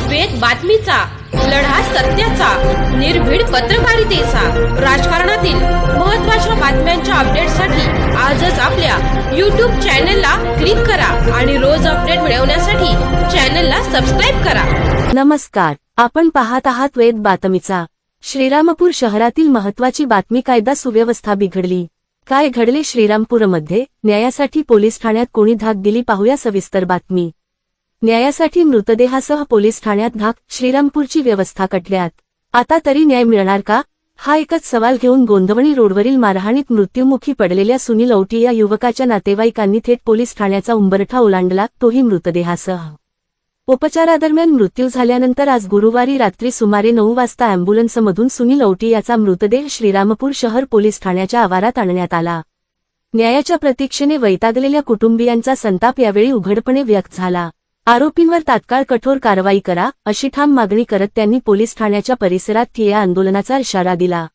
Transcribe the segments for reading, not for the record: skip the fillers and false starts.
वेद बातमीचा, लढा सत्याचा, निर्भीड पत्रकारितेचा, राजकारणातील महत्त्वाच्या बातम्यांच्या अपडेटसाठी आजच आपल्या YouTube चॅनलला क्लिक करा आणि रोज अपडेट मिळवण्यासाठी चॅनलला सबस्क्राइब करा। नमस्कार, आपण पाहत आहात वेद बातमीचा। श्रीरामपूर शहरातील महत्त्वाची बातमी, कायदा सुव्यवस्था बिघडली। काय घडले श्रीरामपूरमध्ये? न्यायासाठी पोलीस ठाण्यात कोणी धाक दिली, पाहूया सविस्तर बातमी। न्यायासाठी मृतदेहासह पोलीस ठाण्यात धाक, श्रीरामपूरची व्यवस्था कटल्यात। आता तरी न्याय मिळणार का? हा एकच सवाल घेऊन गोंधवणी रोडवरील मारहाणीत मृत्युमुखी पडलेल्या सुनील औटी या युवकाच्या नातेवाईकांनी थेट पोलीस ठाण्याचा उंबरठा ओलांडला, तोही मृतदेहासह। उपचारादरम्यान मृत्यू झाल्यानंतर आज गुरुवारी रात्री सुमारे 9 वाजता अँब्युलन्समधून सुनील औटी याचा मृतदेह श्रीरामपूर शहर पोलीस ठाण्याच्या आवारात आणण्यात आला। न्यायाच्या प्रतीक्षेने वैतागलेल्या कुटुंबियांचा संताप यावेळी उघडपणे व्यक्त झाला। आरोपींवर तात्काळ कठोर कारवाई करा, अशी ठाम मागणी करत त्यांनी पोलीस ठाण्याच्या परिसरात ठिय्या आंदोलनाचा इशारा दिला।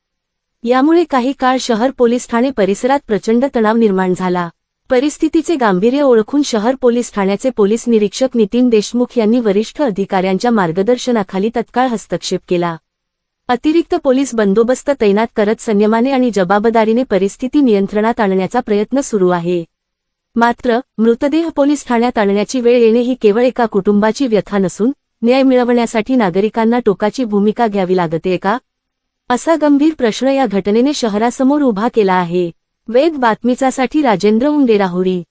यामुळे काही काळ शहर पोलीस ठाणे परिसरात प्रचंड तणाव निर्माण झाला। परिस्थितीचे गांभीर्य ओळखून शहर पोलीस ठाण्याचे पोलीस निरीक्षक नितीन देशमुख यांनी वरिष्ठ अधिकाऱ्यांच्या मार्गदर्शनाखाली तत्काळ हस्तक्षेप केला। अतिरिक्त पोलीस बंदोबस्त तैनात करत संयमाने आणि जबाबदारीने परिस्थिती नियंत्रणात आणण्याचा प्रयत्न सुरू आहे। मात्र मृतदेह पोलीस ठाण्यात आणण्याची वेळ येणे ही केवळ एका कुटुंबाची व्यथा नसून न्याय मिळवण्यासाठी नागरिकांना टोकाची भूमिका घ्यावी लागते का, असा गंभीर प्रश्न या घटनेने शहरासमोर उभा केला आहे। वेद बातमीचासाठी राजेंद्र उंडे, राहुरी।